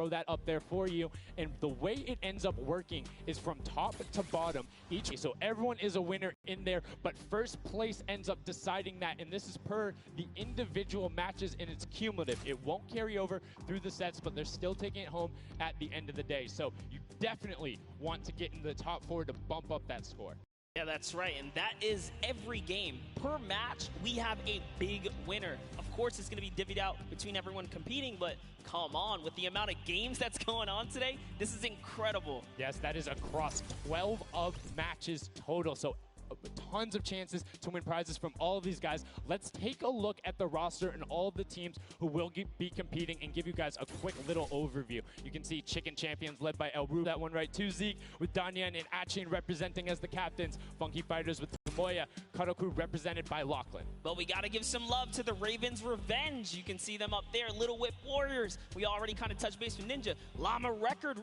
throw that up there for you. And the way it ends up working is from top to bottom each. So everyone is a winner in there, but first place ends up deciding that. And this is per the individual matches, and it's cumulative. It won't carry over through the sets, but they're still taking it home at the end of the day. So you definitely want to get in the top 4 to bump up that score. Yeah, that's right, and that is every game. Per match, we have a big winner. Of course, it's going to be divvied out between everyone competing, but come on, with the amount of games that's going on today, this is incredible. Yes, that is across 12 of matches total, so tons of chances to win prizes from all of these guys. Let's take a look at the roster and all of the teams who will be competing and give you guys a quick little overview. You can see Chicken Champions led by El Ru, that one right, 2 Zeke, with Danyan and Achin representing as the captains. Funky Fighters with Moya, Karoku represented by Lachlan. But we got to give some love to the Ravens Revenge. You can see them up there. Little Whip Warriors. We already kind of touched base with Ninja. Llama Record,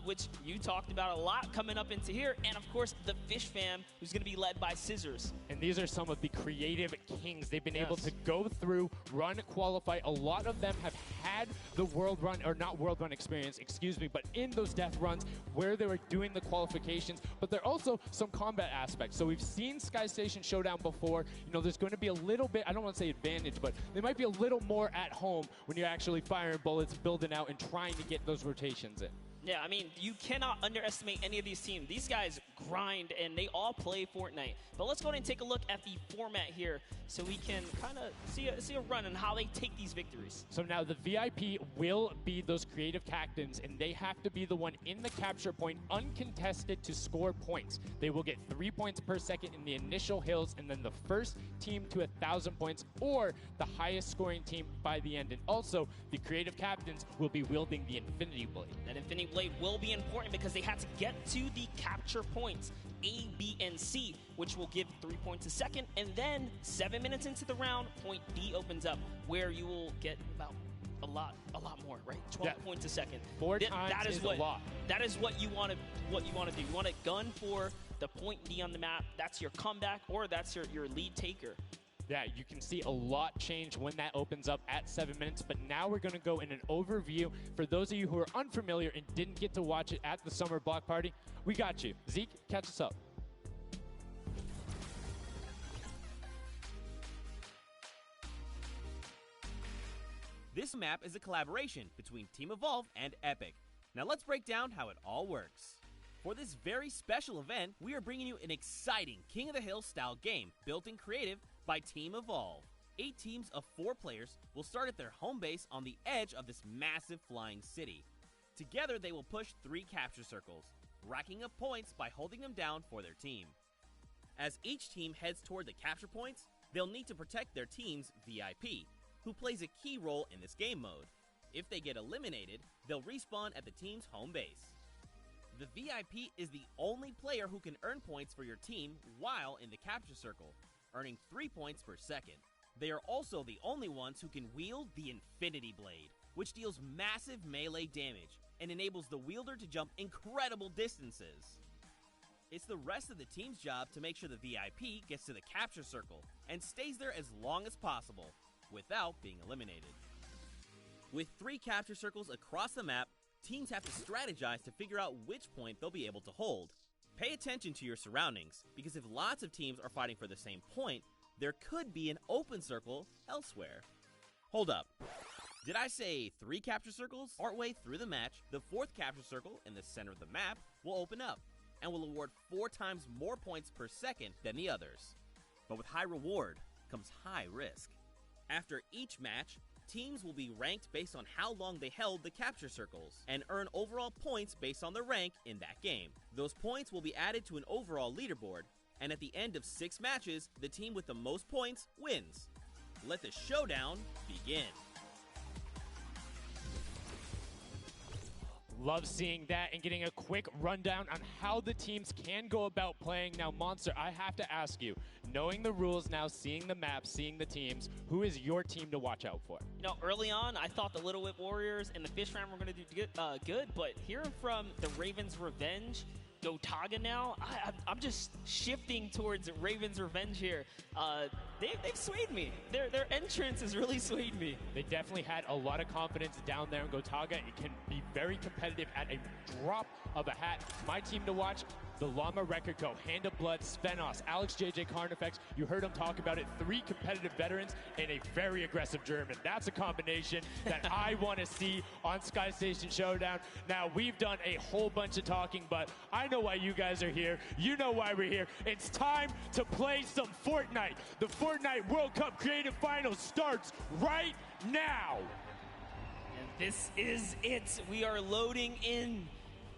which you talked about a lot coming up into here. And of course, the Fish Fam, who's going to be led by Scissors. And these are some of the creative kings. They've been able to go through, run, qualify. A lot of them have had the world run, or not world run experience, excuse me, but in those death runs where they were doing the qualifications. But there are also some combat aspects. So we've seen Sky Station Showdown before. You know, there's going to be a little bit, I don't want to say advantage, but they might be a little more at home when you're actually firing bullets, building out, and trying to get those rotations in. Yeah, I mean, you cannot underestimate any of these teams. These guys grind, and they all play Fortnite. But let's go ahead and take a look at the format here so we can kind of see a run on how they take these victories. So now the VIP will be those creative captains, and they have to be the one in the capture point uncontested to score points. They will get 3 points per second in the initial hills, and then the first team to 1,000 points or the highest scoring team by the end. And also, the creative captains will be wielding the Infinity Blade. That Infinity Blade will be important because they have to get to the capture points A, B, and C, which will give 3 points a second, and then 7 minutes into the round, point D opens up, where you will get about a lot more, right? 12 points a second. 4 times that is a lot. That is what you want to do. You want to gun for the point D on the map. That's your comeback, or that's your lead taker. Yeah, you can see a lot change when that opens up at 7 minutes, but now we're going to go in an overview. For those of you who are unfamiliar and didn't get to watch it at the summer block party, we got you. Zeke, catch us up. This map is a collaboration between Team Evolve and Epic. Now let's break down how it all works. For this very special event, we are bringing you an exciting King of the Hill style game built in creative by Team Evolve. 8 teams of 4 players will start at their home base on the edge of this massive flying city. Together they will push 3 capture circles, racking up points by holding them down for their team. As each team heads toward the capture points, they'll need to protect their team's VIP, who plays a key role in this game mode. If they get eliminated, they'll respawn at the team's home base. The VIP is the only player who can earn points for your team while in the capture circle, earning 3 points per second. They are also the only ones who can wield the Infinity Blade, which deals massive melee damage and enables the wielder to jump incredible distances. It's the rest of the team's job to make sure the VIP gets to the capture circle and stays there as long as possible without being eliminated. With 3 capture circles across the map, teams have to strategize to figure out which point they'll be able to hold. Pay attention to your surroundings, because if lots of teams are fighting for the same point, there could be an open circle elsewhere. Hold up. Did I say 3 capture circles? Partway through the match, the 4th capture circle in the center of the map will open up and will award 4 times more points per second than the others. But with high reward comes high risk. After each match, teams will be ranked based on how long they held the capture circles and earn overall points based on their rank in that game. Those points will be added to an overall leaderboard, and at the end of 6 matches, the team with the most points wins. Let the showdown begin. Love seeing that and getting a quick rundown on how the teams can go about playing. Now, Monster, I have to ask you, knowing the rules now, seeing the map, seeing the teams, who is your team to watch out for? You know, early on, I thought the Little Whip Warriors and the Fish Fam were going to do good, but hearing from the Ravens Revenge, Gotaga now, I'm just shifting towards Ravens Revenge here. They've swayed me. Their entrance has really swayed me. They definitely had a lot of confidence down there in Gotaga. It can be very competitive at a drop of a hat. My team to watch, the Llama Record Co., Hand of Blood, Svenos, Alex JJ Carnifex. You heard him talk about it. 3 competitive veterans and a very aggressive German. That's a combination that I want to see on Sky Station Showdown. Now, we've done a whole bunch of talking, but I know why you guys are here. You know why we're here. It's time to play some Fortnite. The Fortnite World Cup Creative Finals starts right now. And this is it. We are loading in.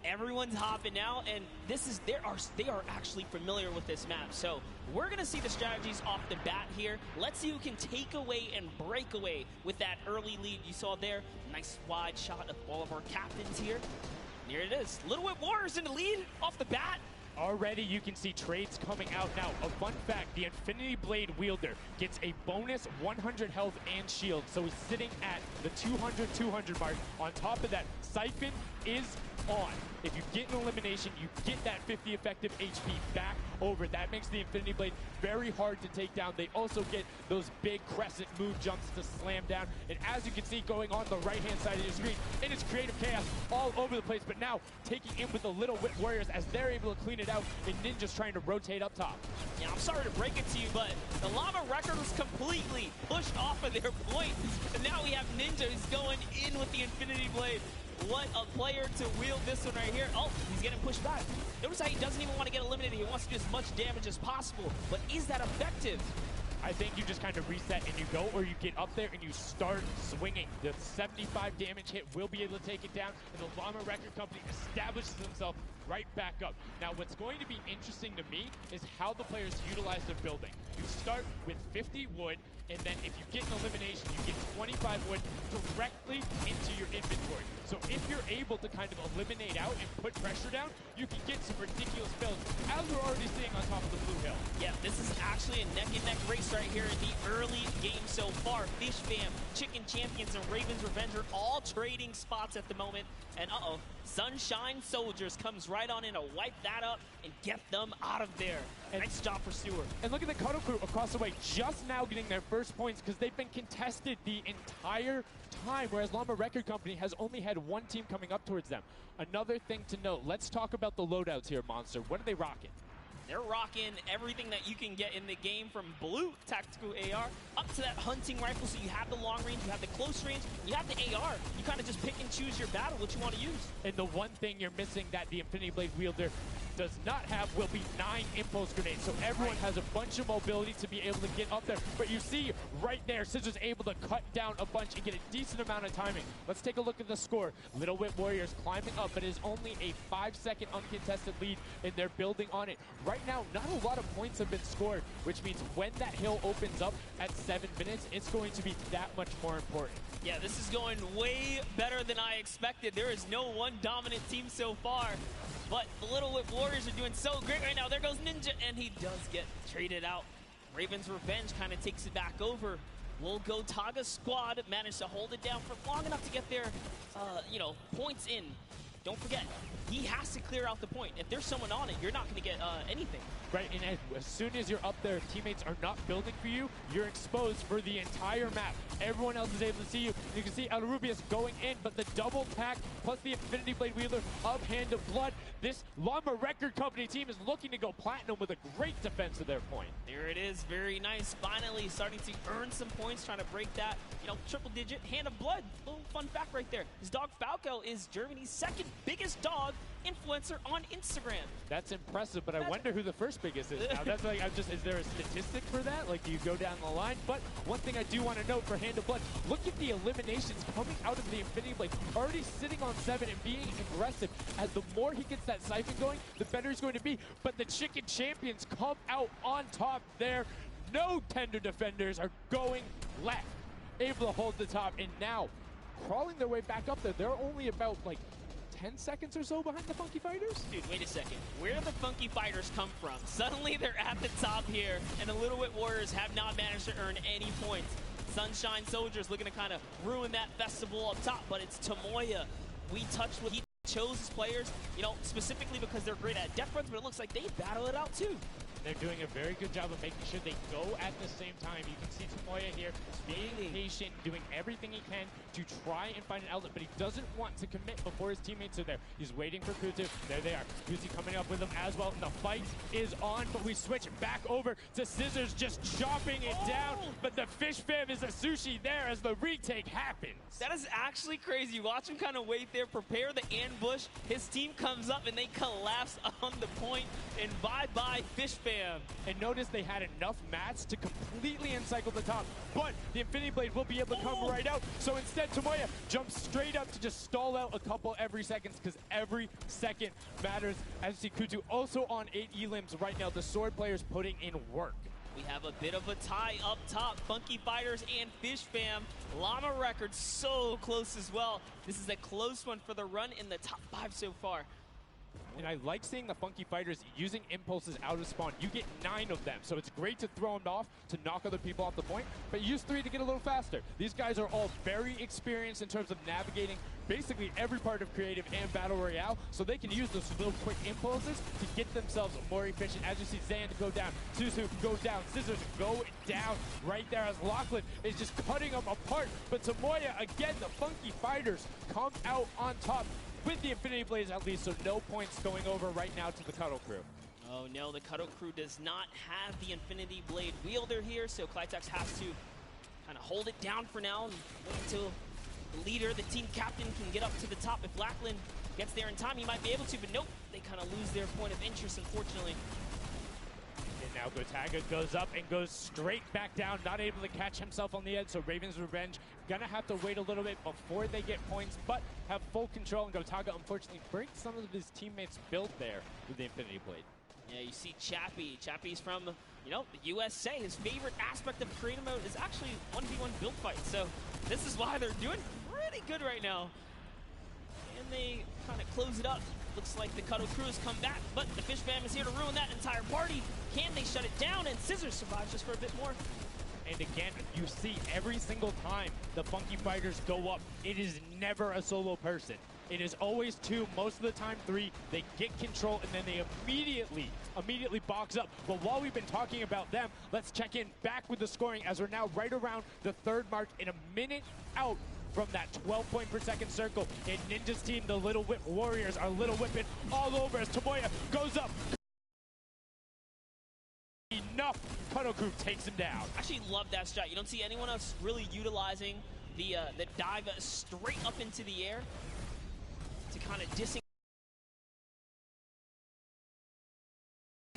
Everyone's hopping out, and they are actually familiar with this map. So we're gonna see the strategies off the bat here. Let's see who can take away and break away with that early lead you saw there. Nice wide shot of all of our captains here. And here it is. Little Whip Warriors in the lead off the bat. Already you can see trades coming out now. A fun fact, the Infinity Blade wielder gets a bonus 100 health and shield, so he's sitting at the 200 mark. On top of that, Siphon is on. If you get an elimination, you get that 50 effective HP back over. That makes the Infinity Blade very hard to take down. They also get those big crescent move jumps to slam down. And as you can see going on the right-hand side of your screen, it is creative chaos all over the place. But now taking in with the Little Whip Warriors as they're able to clean it out, and Ninja's trying to rotate up top. Yeah, I'm sorry to break it to you, but the Llama Record was completely pushed off of their point. And now we have Ninja who's going in with the Infinity Blade. What a player to wield this one right here. Oh, he's getting pushed back. Notice how he doesn't even want to get eliminated. He wants to do as much damage as possible. But is that effective? I think you just kind of reset and you go, or you get up there and you start swinging. The 75 damage hit will be able to take it down, and the Llama Record Company establishes themselves right back up. Now, what's going to be interesting to me is how the players utilize their building. You start with 50 wood, and then if you get an elimination, you get 25 wood directly into your inventory. So if you're able to kind of eliminate out and put pressure down, you can get some ridiculous builds, as we're already seeing on top of the blue hill. Yeah, this is actually a neck-and-neck race right here in the early game so far. Fish Fam, Chicken Champions, and Raven's Revenge are all trading spots at the moment. And Sunshine Soldiers comes right on in to wipe that up and get them out of there. And nice job for Stewart. And look at the Cuddle Crew across the way, just now getting their first points because they've been contested the entire time, whereas Llama Record Company has only had one team coming up towards them. Another thing to note, let's talk about the loadouts here, Monster. What are they rocking? They're rocking everything that you can get in the game, from blue tactical AR up to that hunting rifle. So you have the long range, you have the close range, you have the AR. You kind of just pick and choose your battle, what you want to use. And the one thing you're missing that the Infinity Blade wielder does not have will be 9 impulse grenades. So everyone has a bunch of mobility to be able to get up there. But you see right there, Scissors able to cut down a bunch and get a decent amount of timing. Let's take a look at the score. Little Whip Warriors climbing up, but it is only a 5-second uncontested lead, and they're building on it. Right now, not a lot of points have been scored, which means when that hill opens up at 7 minutes, it's going to be that much more important. Yeah, this is going way better than I expected. There is no one dominant team so far, but the Little Whip Warriors are doing so great right now. There goes Ninja, and he does get traded out. Raven's Revenge kind of takes it back over. Will Gotaga squad manage to hold it down for long enough to get their, points in? Don't forget, he has to clear out the point. If there's someone on it, you're not going to get anything. Right, and as soon as you're up there, if teammates are not building for you, you're exposed for the entire map. Everyone else is able to see you. You can see El Rubius going in, but the double pack plus the Infinity Blade wielder of Hand of Blood. This Llama Record Company team is looking to go platinum with a great defense of their point. There it is, very nice. Finally starting to earn some points, trying to break that, triple digit. Hand of Blood, little fun fact right there. His dog Falco is Germany's second biggest dog influencer on Instagram. That's impressive, but I wonder who the first biggest is now. That's like, is there a statistic for that? Like, do you go down the line? But one thing I do want to note for Hand of Blood, look at the eliminations coming out of the Infinity Blade. Already sitting on 7 and being aggressive. As the more he gets that siphon going, the better he's going to be. But the Chicken Champions come out on top there. No tender defenders are going left. Able to hold the top, and now crawling their way back up there. They're only about, 10 seconds or so behind the Funky Fighters? Dude, wait a second. Where did the Funky Fighters come from? Suddenly they're at the top here, and the Little Whip Warriors have not managed to earn any points. Sunshine Soldiers looking to kind of ruin that festival up top, but it's Tomoya. We touched what he chose his players, specifically because they're great at death runs, but it looks like they battle it out too. They're doing a very good job of making sure they go at the same time. You can see Tomoya here being patient, doing everything he can to try and find an outlet, but he doesn't want to commit before his teammates are there. He's waiting for Kutu. There they are. Kutu coming up with him as well, and the fight is on, but we switch back over to Scissors just chopping it down, but the fish fam is a sushi there as the retake happens. That is actually crazy. Watch him kind of wait there, prepare the ambush. His team comes up and they collapse on the point, and bye-bye fish fam. And notice they had enough mats to completely encircle the top, but the Infinity Blade will be able to come right out. So instead, Tomoya jumps straight up to just stall out a couple every seconds, because every second matters. As you see, Kutu also on 8 elims right now. The sword players putting in work. We have a bit of a tie up top. Funky Fighters and Fish Fam. Llama Records so close as well. This is a close one for the run in the top 5 so far. And I like seeing the Funky Fighters using impulses out of spawn. You get 9 of them, so it's great to throw them off to knock other people off the point, but use 3 to get a little faster. These guys are all very experienced in terms of navigating basically every part of creative and battle royale, so they can use those little quick impulses to get themselves more efficient. As you see Zand go down, Suzu go down, Scissors go down right there as Lachlan is just cutting them apart. But Tomoya, again, the Funky Fighters come out on top with the Infinity Blades at least, so no points going over right now to the Cuddle Crew. Oh no, the Cuddle Crew does not have the Infinity Blade wielder here, so Clitex has to kind of hold it down for now and wait until the leader, the team captain, can get up to the top. If Lachlan gets there in time, he might be able to, but nope, they kind of lose their point of interest, unfortunately. And now Gotaga goes up and goes straight back down, not able to catch himself on the edge, so Raven's Revenge gonna have to wait a little bit before they get points, but have full control, and Gotaga unfortunately breaks some of his teammates' build there with the Infinity Blade. Yeah, you see Chappie. Chappie's from, you know, the USA. His favorite aspect of creative mode is actually 1v1 build fights, so this is why they're doing pretty good right now. And they kind of close it up. Looks like the Cuddle Crew has come back, but the Fish Fam is here to ruin that entire party. Can they shut it down? And Scissors survives just for a bit more. And again, you see every single time the Funky Fighters go up, it is never a solo person. It is always 2, most of the time 3. They get control and then they immediately box up. But while we've been talking about them, let's check in back with the scoring as we're now right around the 3rd mark and a minute out from that 12 point per second circle. And Ninja's team, the Little Whip Warriors, are Little Whipping all over as Tomoya goes up. Enough. Cuddle Crew takes him down. I actually love that shot. You don't see anyone else really utilizing the dive straight up into the air to kind of dissing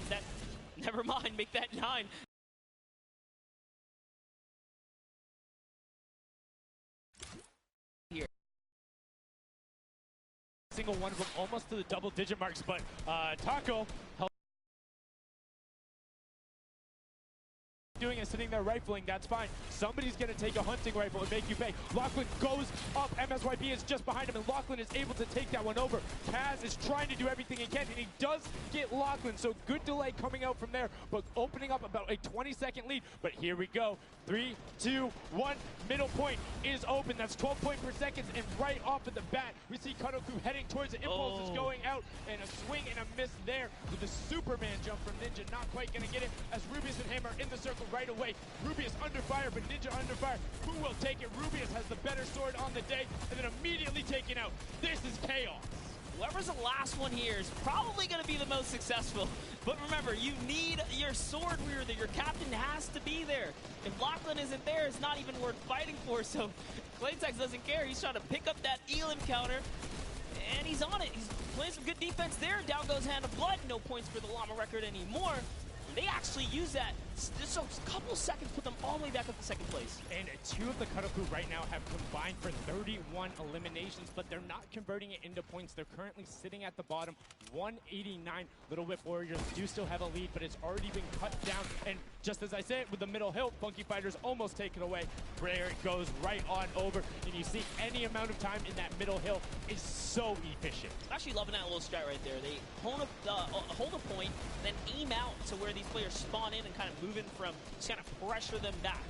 that. Never mind, make that 9. Here. Single one of them almost to the double-digit marks, but Taco doing is sitting there rifling. That's fine. Somebody's going to take a hunting rifle and make you pay. Lachlan goes up. MSYP is just behind him, and Lachlan is able to take that one over. Kaz is trying to do everything he can, and he does get Lachlan, so good delay coming out from there, but opening up about a 20-second lead. But here we go. 3, 2, 1. Middle point is open. That's 12 point per second, and right off of the bat, we see Cuddle Crew heading towards it. Impulse is going out, and a swing and a miss there with the Superman jump from Ninja. Not quite going to get it as Rubius and Hammer in the circle right away. Rubius under fire, but Ninja under fire. Who will take it? Rubius has the better sword on the day, and then immediately taken out. This is chaos. Whoever's the last one here is probably going to be the most successful. But remember, you need your sword wielder. Your captain has to be there. If Lachlan isn't there, it's not even worth fighting for. So Claytex doesn't care. He's trying to pick up that Elim counter, and he's on it. He's playing some good defense there. Down goes Hand of Blood. No points for the Llama Record anymore. They actually use that. So a couple seconds put them all the way back up to 2nd place. And 2 of the Cuddle Crew right now have combined for 31 eliminations, but they're not converting it into points. They're currently sitting at the bottom, 189. Little Whip Warriors do still have a lead, but it's already been cut down. And just as I said, with the middle hill, Funky Fighters almost take it away. There it goes right on over. And you see any amount of time in that middle hill is so efficient. I'm actually loving that little strat right there. They hold a point, then aim out to where these players spawn in and kind of move in from, just kind of pressure them back.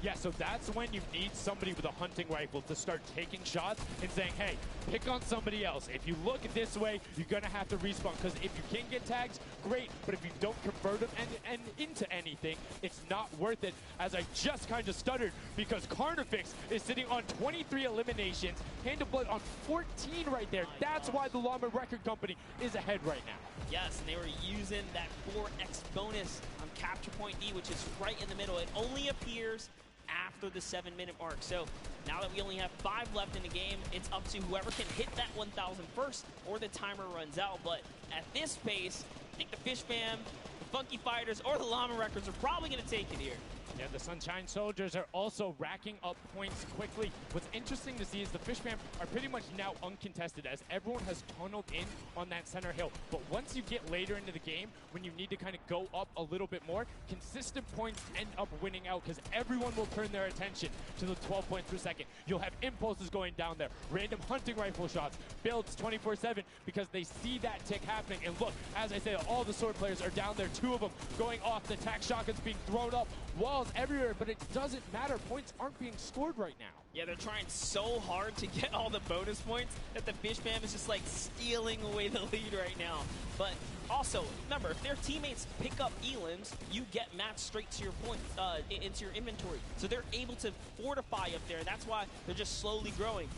Yeah, so that's when you need somebody with a hunting rifle to start taking shots and saying, hey, pick on somebody else. If you look this way, you're going to have to respawn, because if you can get tags, great, but if you don't convert them and into anything, it's not worth it, as I just kind of stuttered, because Carnifex is sitting on 23 eliminations, Hand of Blood on 14 right there. That's why the Llama Record Company is ahead right now. Yes, and they were using that 4x bonus on capture point D, which is right in the middle. It only appears after the 7-minute mark. So now that we only have 5 left in the game, it's up to whoever can hit that 1,000 first or the timer runs out. But at this pace, I think the Fish Fam, the Funky Fighters, or the Llama Records are probably going to take it here. Yeah, the Sunshine Soldiers are also racking up points quickly. What's interesting to see is the Fish Fam are pretty much now uncontested, as everyone has tunneled in on that center hill. But once you get later into the game, when you need to kind of go up a little bit more, consistent points end up winning out, because everyone will turn their attention to the 12 points per second. You'll have impulses going down there, random hunting rifle shots, builds 24/7, because they see that tick happening. And look, as I say, all the sword players are down there, 2 of them going off, the tac shotguns being thrown up, walls everywhere, but it doesn't matter. Points aren't being scored right now. Yeah, they're trying so hard to get all the bonus points that the Fish Fam is just like stealing away the lead right now. But also, remember, if their teammates pick up elims, you get matched straight to your points, into your inventory. So they're able to fortify up there. That's why they're just slowly growing.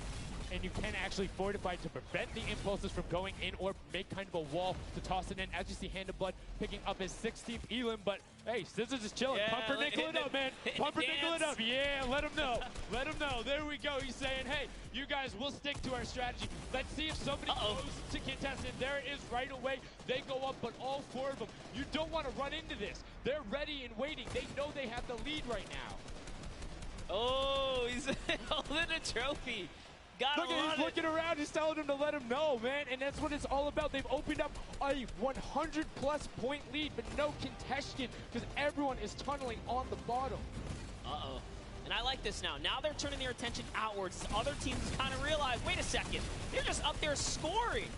And you can actually fortify to prevent the impulses from going in, or make kind of a wall to toss it in. As you see, Hand of Blood picking up his 16th elim, but hey, Scissors is chilling. Yeah, Pumpernickel it up, man. Pumpernickel it up. Yeah, let him know. Let him know. There we go. He's saying, hey, you guys, we'll stick to our strategy. Let's see if somebody goes to contest it. There it is right away. They go up, but all 4 of them. You don't want to run into this. They're ready and waiting. They know they have the lead right now. Oh, he's holding a trophy. Look at he's looking around, he's telling him to let him know, man, and that's what it's all about. They've opened up a 100-plus point lead, but no contention, because everyone is tunneling on the bottom. Uh-oh. And I like this now. Now they're turning their attention outwards. Other teams kind of realize, wait a second, they're just up there scoring.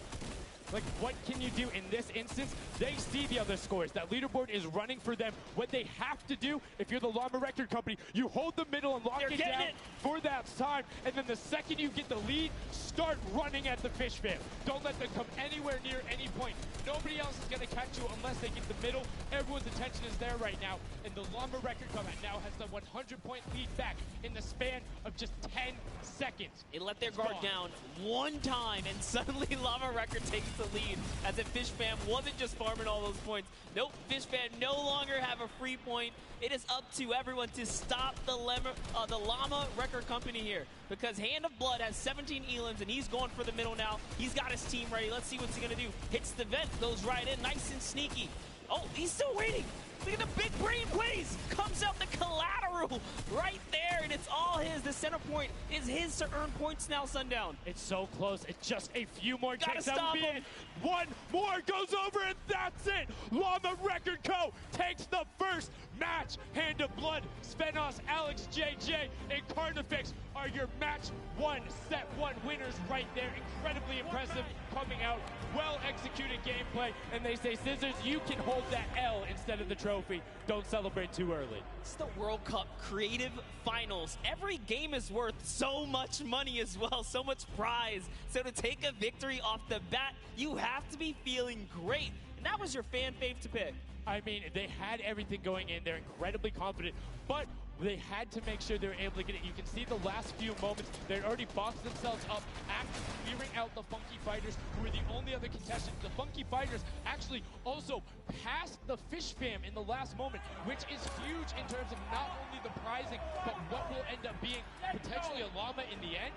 Like, what can you do in this instance? They see the other scores. That leaderboard is running for them. What they have to do, if you're the Llama Record Company, you hold the middle and lock it down for that time. And then the second you get the lead, start running at the Fish Fam. Don't let them come anywhere near any point. Nobody else is going to catch you unless they get the middle. Everyone's attention is there right now. And the Llama Record Company now has the 100-point lead back in the span of just 10 seconds. They let their guard down one time, and suddenly Llama Record takes the lead, as the Fish Fam wasn't just farming all those points. Nope, Fish Fam no longer have a free point. It is up to everyone to stop the Llama Record Company here, because Hand of Blood has 17 elims, and he's going for the middle now. He's got his team ready. Let's see what's he going to do. Hits the vent, goes right in, nice and sneaky. Oh, he's still waiting. Look at the big brain plays. Comes out the collateral right there, and it's all his. The center point is his to earn points now, Sundown. It's so close. It's just a few more Gotta ticks. That would be it. One more goes over, and that's it. Llama Record Co. takes the first match. Hand of Blood, Svenos, Alex, JJ, and Carnifex are your match 1, set 1 winners right there. Incredibly impressive coming out. Well-executed gameplay. And they say, Scissors, you can hold that L instead of the trophy. Don't celebrate too early. It's the World Cup Creative Finals. Every game is worth so much money as well, so much prize. So to take a victory off the bat, you have to be feeling great. And that was your fan fave to pick. I mean, they had everything going in. They're incredibly confident, but they had to make sure they were able to get it. You can see the last few moments, they'd already boxed themselves up after clearing out the Funky Fighters, who were the only other contestants. The Funky Fighters actually also passed the Fish Fam in the last moment, which is huge in terms of not only the prizing, but what will end up being potentially a llama in the end.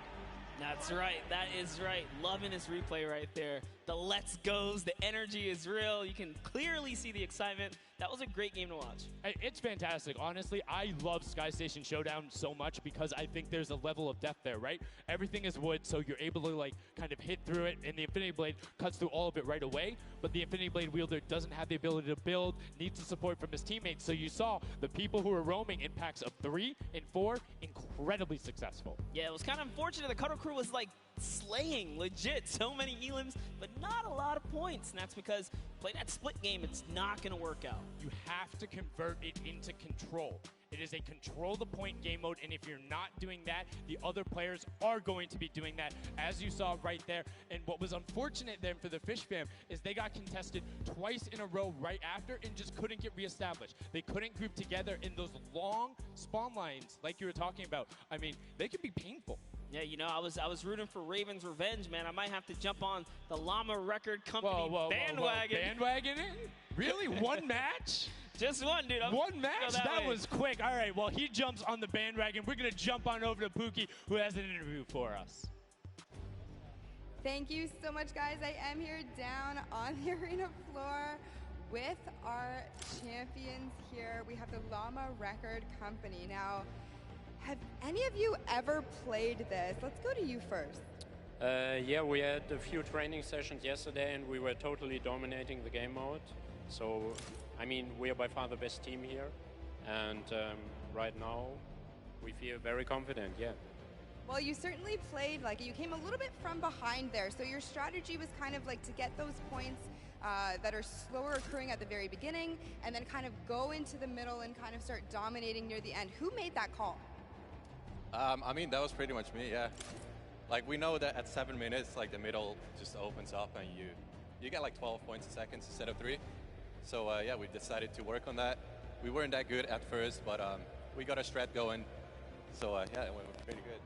That's right. That is right. Loving his replay right there. The let's goes, the energy is real. You can clearly see the excitement. That was a great game to watch. It's fantastic. Honestly, I love Sky Station Showdown so much because I think there's a level of depth there, right? Everything is wood, so you're able to like kind of hit through it, and the Infinity Blade cuts through all of it right away, but the Infinity Blade wielder doesn't have the ability to build, needs the support from his teammates. So you saw the people who were roaming in packs of 3 and 4, incredibly successful. Yeah, it was kind of unfortunate. The Cutter Crew was like slaying legit so many elims, but not a lot of points, and that's because playing that split game, it's not going to work out. You have to convert it into control. It is a control the point game mode, and if you're not doing that, the other players are going to be doing that, as you saw right there. And what was unfortunate then for the Fish fam is they got contested twice in a row right after and just couldn't get reestablished. They couldn't group together in those long spawn lines like you were talking about. I mean, they could be painful. Yeah, you know, I was rooting for Raven's revenge, man. I might have to jump on the Llama Record Company bandwagon. Bandwagoning? Really? One match? Just one, dude. One match? That was quick. All right, well, he jumps on the bandwagon. We're going to jump on over to Pookie, who has an interview for us. Thank you so much, guys. I am here down on the arena floor with our champions here. We have the Llama Record Company. Now, have any of you ever played this? Let's go to you first. Yeah, we had a few training sessions yesterday and we were totally dominating the game mode. So, I mean, we are by far the best team here. And right now, we feel very confident, yeah. Well, you certainly played, like, you came a little bit from behind there. So your strategy was kind of like to get those points that are slower occurring at the very beginning and then kind of go into the middle and kind of start dominating near the end. Who made that call? I mean, that was pretty much me, yeah. Like, we know that at 7 minutes, like, the middle just opens up and you get like 12 points a second instead of 3. So, yeah, we decided to work on that. We weren't that good at first, but we got a strat going. So, yeah, it went pretty good.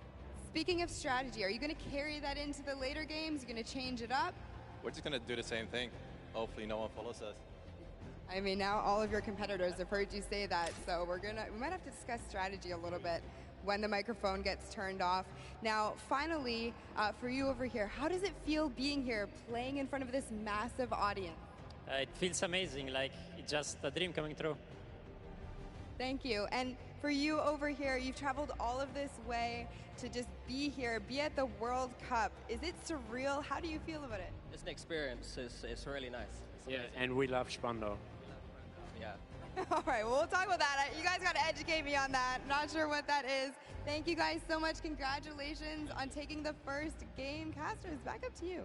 Speaking of strategy, are you going to carry that into the later games? You're going to change it up? We're just going to do the same thing. Hopefully no one follows us. I mean, now all of your competitors have heard you say that, so we might have to discuss strategy a little bit when the microphone gets turned off. Now, finally, for you over here, how does it feel being here, playing in front of this massive audience? It feels amazing, like it's just a dream coming true. Thank you. And for you over here, you've traveled all of this way to just be here, be at the World Cup. Is it surreal? How do you feel about it? It's an experience. It's really nice. Yeah, and we love Spandau. Yeah. All right, well, we'll talk about that. You guys got to educate me on that. Not sure what that is. Thank you guys so much. Congratulations on taking the first game. Casters, back up to you.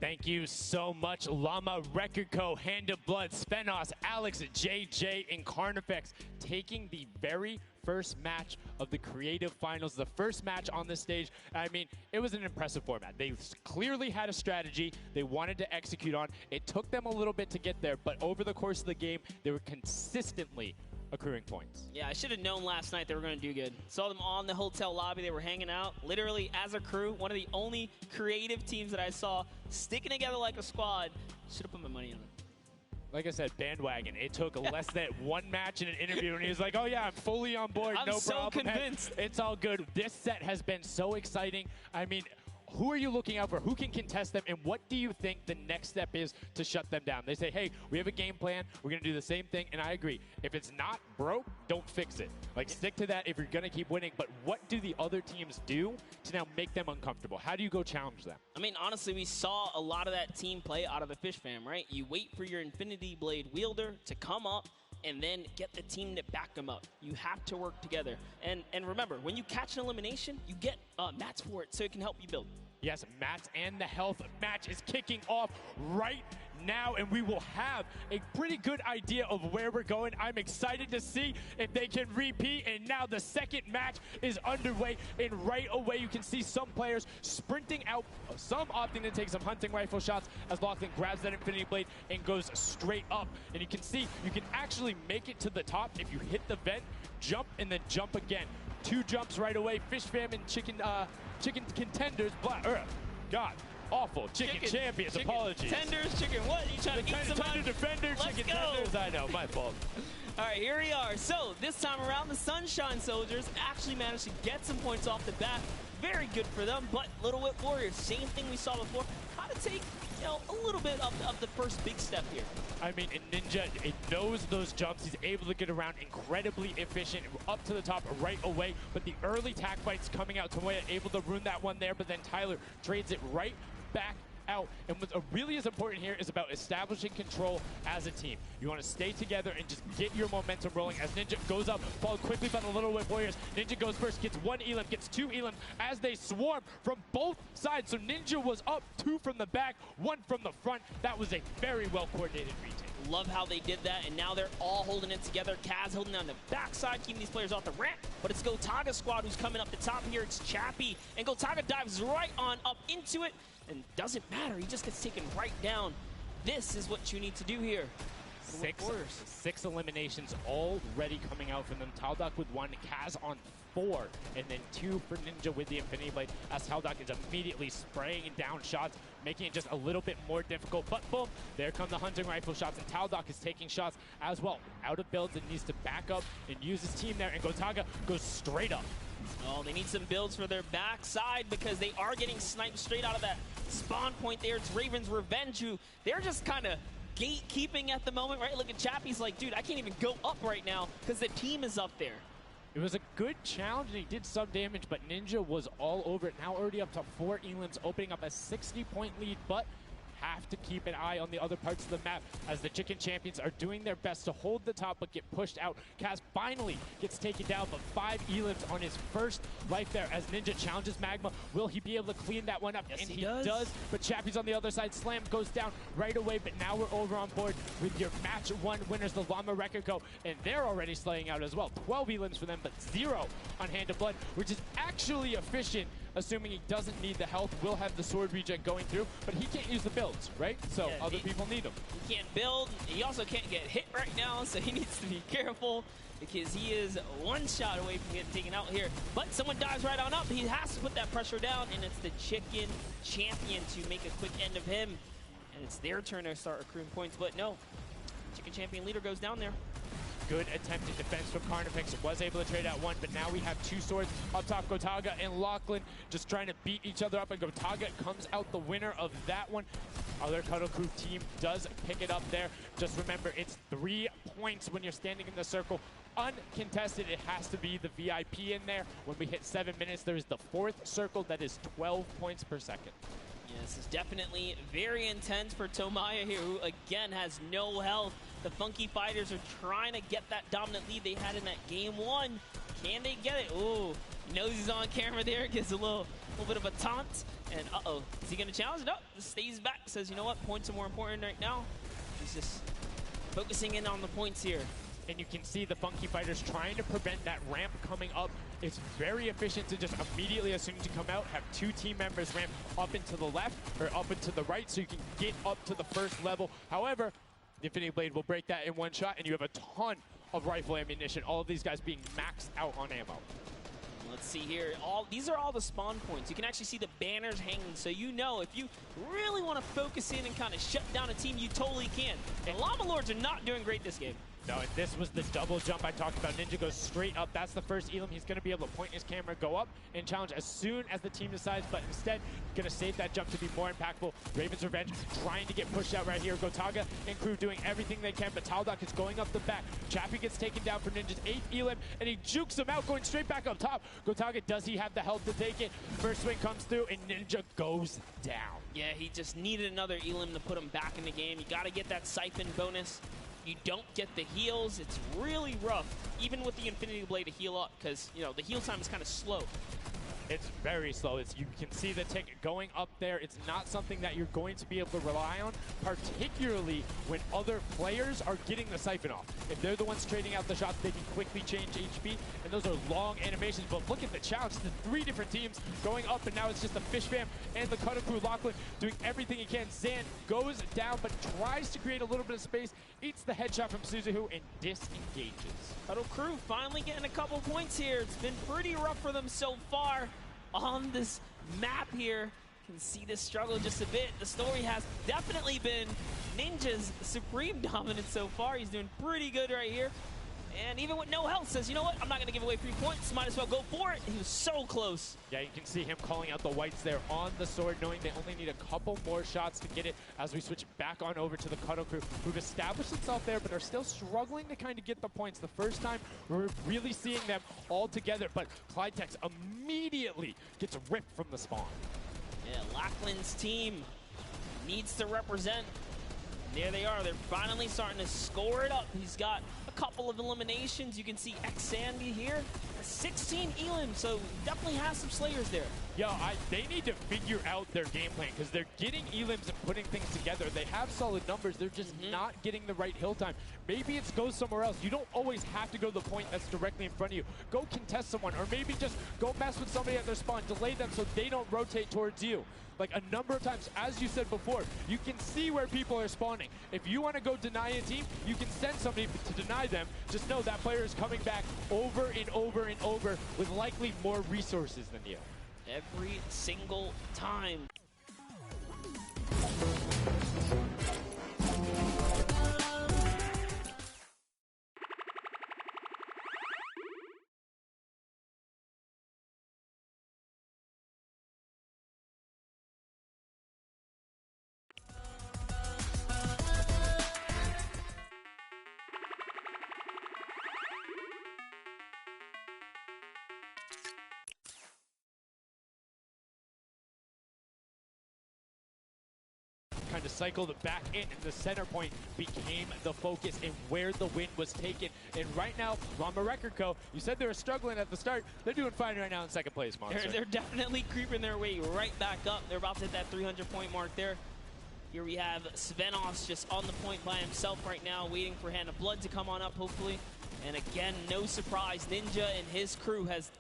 Thank you so much, Llama Record Co., Hand of Blood, Spenos, Alex, JJ, and Carnifex taking the very first match of the Creative Finals, the first match on this stage. I mean, it was an impressive format. They clearly had a strategy they wanted to execute on. It took them a little bit to get there, but over the course of the game, they were consistently accruing points. Yeah, I should have known last night they were going to do good. Saw them on the hotel lobby. They were hanging out, literally as a crew. One of the only creative teams that I saw sticking together like a squad. Should have put my money on it. Like I said, bandwagon. It took less than one match in an interview, and he was like, oh, yeah, I'm fully on board. I'm no so problem. convinced. It's all good. This set has been so exciting. I mean, who are you looking out for? Who can contest them? And what do you think the next step is to shut them down? They say, hey, we have a game plan. We're going to do the same thing. And I agree. If it's not broke, don't fix it. Like, stick to that if you're going to keep winning. But what do the other teams do to now make them uncomfortable? How do you go challenge them? I mean, honestly, we saw a lot of that team play out of the Fish fam, right? You wait for your Infinity Blade wielder to come up and then get the team to back them up. You have to work together. And remember, when you catch an elimination, you get mats for it so it can help you build. Yes, mats and the health match is kicking off right now, and we will have a pretty good idea of where we're going. I'm excited to see if they can repeat, and now the second match is underway, and right away you can see some players sprinting out, some opting to take some hunting rifle shots as Lachlan grabs that Infinity Blade and goes straight up. And you can see you can actually make it to the top if you hit the vent, jump, and then jump again. 2 jumps right away. Fish fam and chicken contenders, God, awful. Chicken champions, apologies. Tenders, chicken what? You trying to eat some Tender defender, chicken tenders. I know, my fault. All right, here we are. So this time around, the Sunshine Soldiers actually managed to get some points off the bat. Very good for them, but Little Whip Warriors, same thing we saw before. How to take, a little bit of the first big step here. I mean, Ninja, it knows those jumps. He's able to get around incredibly efficient, up to the top right away. But the early tack fights coming out, Tomoya able to ruin that one there, but then Tyler trades it right back out. And what really is important here is about establishing control as a team. You want to stay together and just get your momentum rolling as Ninja goes up, followed quickly by the Little Whip Warriors. Ninja goes first, gets 1 elim, gets 2 elim as they swarm from both sides. So Ninja was up 2 from the back, 1 from the front. That was a very well-coordinated retake. Love how they did that, and now they're all holding it together. Kaz holding on the backside, keeping these players off the ramp, but it's Gotaga's squad who's coming up the top here. It's Chappie, and Gotaga dives right on up into it, and doesn't matter. He just gets taken right down. This is what you need to do here. 6 eliminations already coming out from them. Taldock with 1, Kaz on 4, and then 2 for Ninja with the Infinity Blade, as Taldock is immediately spraying down shots, making it just a little bit more difficult. But boom, there come the hunting rifle shots, and Taldock is taking shots as well. Out of builds and needs to back up and use his team there, and Gotaga goes straight up. Oh, they need some builds for their backside because they are getting sniped straight out of that spawn point there. It's Raven's Revenge, who they're just kind of gatekeeping at the moment, right? Look at Chappie's like, dude, I can't even go up right now because the team is up there. It was a good challenge, and he did some damage, but Ninja was all over it. Now already up to 4 elims, opening up a 60-point lead, but have to keep an eye on the other parts of the map as the Chicken Champions are doing their best to hold the top but get pushed out. Kaz finally gets taken down, but 5 elims on his first life there as Ninja challenges Magma. Will he be able to clean that one up? Yes, and he does. But Chappie's on the other side. Slam goes down right away, but now we're over on board with your match 1 winners, the Llama Record Co. And they're already slaying out as well. 12 elims for them, but 0 on Hand of Blood, which is actually efficient. Assuming he doesn't need the health, will have the sword regen going through, but he can't use the builds, right? So yeah, other people need them. He can't build. He also can't get hit right now, so he needs to be careful because he is 1 shot away from getting taken out here. But someone dives right on up. He has to put that pressure down, and it's the Chicken Champion to make a quick end of him. And it's their turn to start accruing points, but no. Chicken Champion leader goes down there. Good attempted defense from Carnifex. Was able to trade out 1, but now we have 2 swords up top. Gotaga and Lachlan just trying to beat each other up, and Gotaga comes out the winner of that one. Other Cuddle Crew team does pick it up there. Just remember, it's 3 points when you're standing in the circle. Uncontested, it has to be the VIP in there. When we hit 7 minutes, there is the 4th circle that is 12 points per second. Yeah, this is definitely very intense for Tomaya here, who again has no health. The Funky Fighters are trying to get that dominant lead they had in that game 1. Can they get it? Ooh, knows he's on camera there, gives a little bit of a taunt. And uh-oh, is he gonna challenge? No, stays back, says, you know what, points are more important right now. He's just focusing in on the points here. And you can see the Funky Fighters trying to prevent that ramp coming up. It's very efficient to just immediately, as soon as you come out, have 2 team members ramp up into the left or up into the right so you can get up to the first level. However, the Infinity Blade will break that in 1 shot, and you have a ton of rifle ammunition. All of these guys being maxed out on ammo. Let's see here. These are all the spawn points. You can actually see the banners hanging, so you know if you really want to focus in and kind of shut down a team, you totally can. And Llama Lords are not doing great this game. No, and this was the double jump I talked about. Ninja goes straight up. That's the first elim. He's going to be able to point his camera, go up, and challenge as soon as the team decides, but instead, going to save that jump to be more impactful. Raven's Revenge trying to get pushed out right here. Gotaga and crew doing everything they can, but Taldock is going up the back. Chappie gets taken down for Ninja's 8th elim, and he jukes him out, going straight back up top. Gotaga, does he have the health to take it? First swing comes through, and Ninja goes down. Yeah, he just needed another elim to put him back in the game. You got to get that siphon bonus. You don't get the heals. It's really rough, even with the Infinity Blade to heal up, because, you know, the heal time is kind of slow. It's very slow. You can see the tick going up there. It's not something that you're going to be able to rely on, particularly when other players are getting the siphon off. If they're the ones trading out the shots, they can quickly change HP, and those are long animations. But look at the challenge. The 3 different teams going up, and now it's just the Fish Fam and the Cutter Crew. Lachlan doing everything he can. Zan goes down, but tries to create a little bit of space, eats the headshot from Suzuhu, and disengages. Cuddle Crew finally getting a couple points here. It's been pretty rough for them so far on this map here. Can see this struggle just a bit. The story has definitely been Ninja's supreme dominance so far. He's doing pretty good right here. And even with no health, says, you know what, I'm not going to give away 3 points. Might as well go for it. He was so close. Yeah, you can see him calling out the whites there on the sword, knowing they only need a couple more shots to get it as we switch back on over to the Cuddle Crew, who've established itself there, but are still struggling to kind of get the points. The first time we're really seeing them all together, but Clydetex immediately gets ripped from the spawn. Yeah, Lachlan's team needs to represent. There they are. They're finally starting to score it up. He's got a couple of eliminations. You can see X-Sandy here. 16 Elim, so definitely has some Slayers there. Yo, they need to figure out their game plan because they're getting Elims and putting things together. They have solid numbers. They're just not getting the right hill time. Maybe it's go somewhere else. You don't always have to go to the point that's directly in front of you. Go contest someone, or maybe just go mess with somebody at their spawn. Delay them so they don't rotate towards you. Like a number of times, as you said before, you can see where people are spawning. If you want to go deny a team, you can send somebody to deny them. Just know that player is coming back over and over and over with likely more resources than you. Every single time. Kind of cycled back in, and the center point became the focus and where the win was taken. And right now, Llama Record Co., you said they were struggling at the start. They're doing fine right now in second place, Monster. They're definitely creeping their way right back up. They're about to hit that 300-point mark there. Here we have Svenos just on the point by himself right now, waiting for Hand of Blood to come on up, hopefully. And again, no surprise, Ninja and his crew has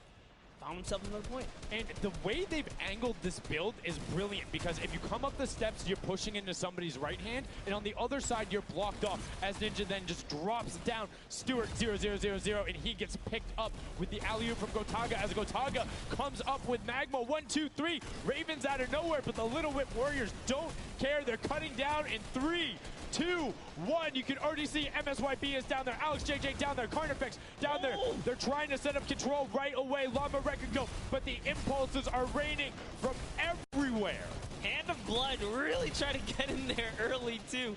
found himself another point. And the way they've angled this build is brilliant, because if you come up the steps, you're pushing into somebody's right hand, and on the other side, you're blocked off, as Ninja then just drops down Stewart 0-0-0-0, and he gets picked up with the alley-oop from Gotaga, as Gotaga comes up with Magma 1-2-3. Ravens out of nowhere, but the Little Whip Warriors don't care. They're cutting down in 3, 2, 1. You can already see MSYB is down there. Alex JJ down there. Carnifex down there. They're trying to set up control right away. Llama Record go, but the impulses are raining from everywhere. Hand of Blood really tried to get in there early too,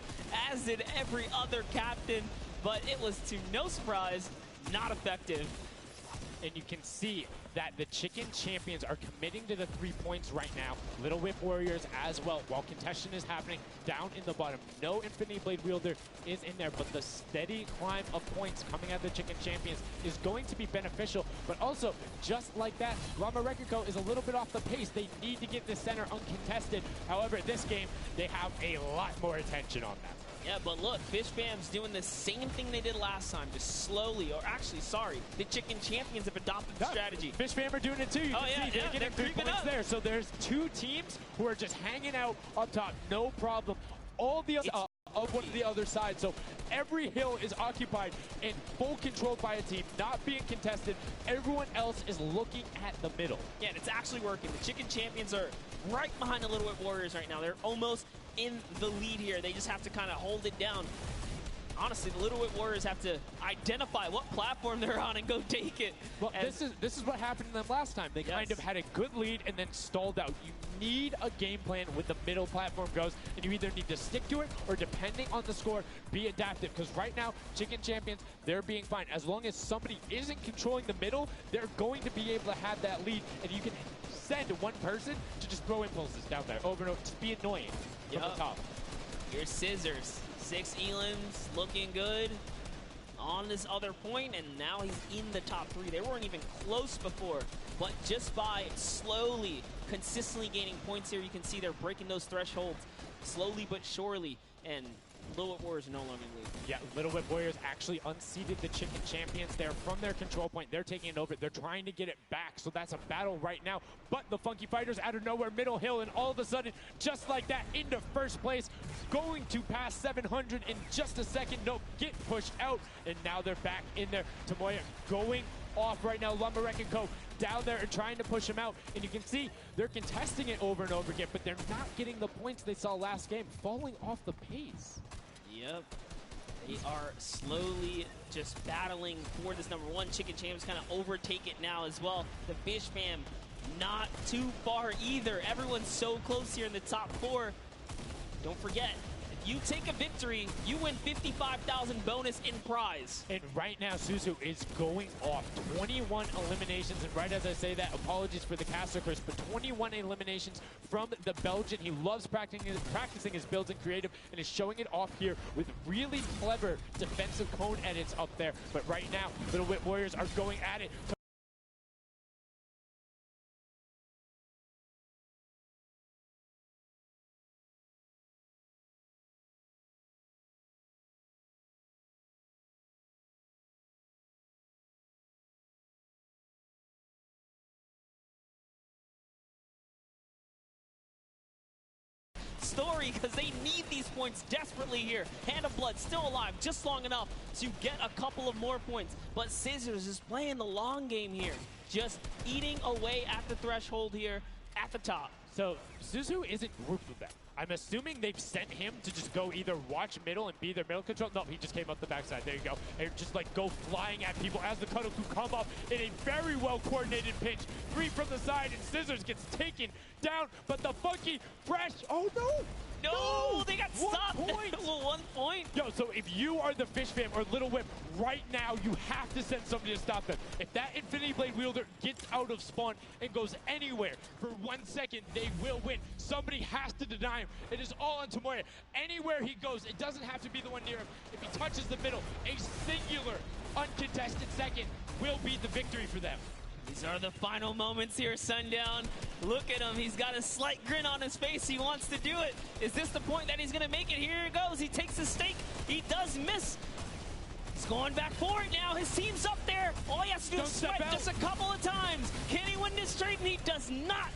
as did every other captain, but it was to no surprise, not effective. And you can see that the Chicken Champions are committing to the 3 points right now. Little Whip Warriors as well, while contention is happening down in the bottom. No Infinity Blade Wielder is in there, but the steady climb of points coming at the Chicken Champions is going to be beneficial. But also, just like that, Llama Record Co. is a little bit off the pace. They need to get the center uncontested. However, this game, they have a lot more attention on them. Yeah, but look, Fish Fam's doing the same thing they did last time, just slowly, or actually, sorry, the Chicken Champions have adopted the strategy. Fish Fam are doing it too. You can see they're getting 3 points there. So there's 2 teams who are just hanging out up top, no problem. All the other of one of the other side. So every hill is occupied and full control by a team, not being contested. Everyone else is looking at the middle. Yeah, and it's actually working. The Chicken Champions are right behind the Little Whip Warriors right now. They're almost in the lead here. They just have to kind of hold it down. Honestly, the Little Whip Warriors have to identify what platform they're on and go take it. Well, this is what happened to them last time. They kind of had a good lead and then stalled out. You need a game plan with the middle platform goes, and you either need to stick to it or, depending on the score, be adaptive. Because right now, Chicken Champions, they're being fine. As long as somebody isn't controlling the middle, they're going to be able to have that lead, and you can send one person to just throw impulses down there over and over. Just be annoying from the top. Here's Scissors. 6 Elims looking good on this other point, and now he's in the top 3. They weren't even close before, but just by slowly, consistently gaining points here, you can see they're breaking those thresholds slowly but surely, and Little Whip Warriors are no longer in the lead. Yeah, Little Whip Warriors actually unseated the Chicken Champions there from their control point. They're taking it over. They're trying to get it back, so that's a battle right now. But the Funky Fighters out of nowhere, middle hill, and all of a sudden, just like that, into first place, going to pass 700 in just a second. Nope, get pushed out, and now they're back in there. Tomoya going off right now. Llama Record Co. down there and trying to push him out, and you can see they're contesting it over and over again, but they're not getting the points they saw last game, falling off the pace. Yep. They are slowly just battling for this number 1. Chicken Champs kind of overtake it now as well. The Fish Fam not too far either. Everyone's so close here in the top 4. Don't forget, if you take a victory, you win 55,000 bonus in prize. And right now, Suzu is going off. 21 eliminations, and right as I say that, apologies for the caster curse, but 21 eliminations from the Belgian. He loves practicing his builds in creative, and is showing it off here with really clever defensive cone edits up there. But right now, Little Wit Warriors are going at it. Story, because they need these points desperately here. Hand of Blood still alive just long enough to get a couple of more points, but Scissors is playing the long game here, just eating away at the threshold here at the top. So Suzu isn't grouped with them. I'm assuming they've sent him to just go either watch middle and be their middle control. No, he just came up the backside. There you go. And just like go flying at people as the Cuddle Crew come up in a very well coordinated pinch. 3 from the side, and Scissors gets taken down. But the Funky Fresh, oh no! No, they got 1 stopped point. at 1 point. Yo, so if you are the Fish Fam or Little Whip, right now you have to send somebody to stop them. If that Infinity Blade wielder gets out of spawn and goes anywhere for 1 second, they will win. Somebody has to deny him. It is all on Tomoya. Anywhere he goes, it doesn't have to be the one near him. If he touches the middle, a singular uncontested second will be the victory for them. These are the final moments here, Sundown. Look at him. He's got a slight grin on his face. He wants to do it. Is this the point that he's going to make it? Here it goes. He takes the stake. He does miss. He's going back for it now. His team's up there. All he has to do is swipe just a couple of times. Can he win this straight? And he does not.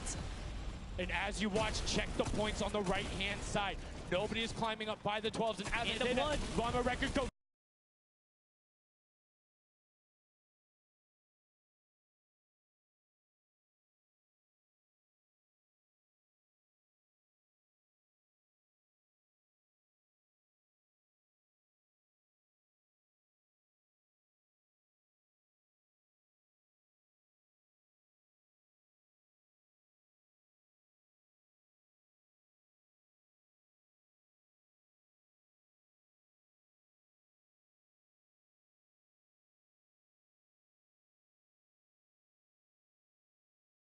And as you watch, check the points on the right-hand side. Nobody is climbing up by the 12s. And as I say that, Llama Records go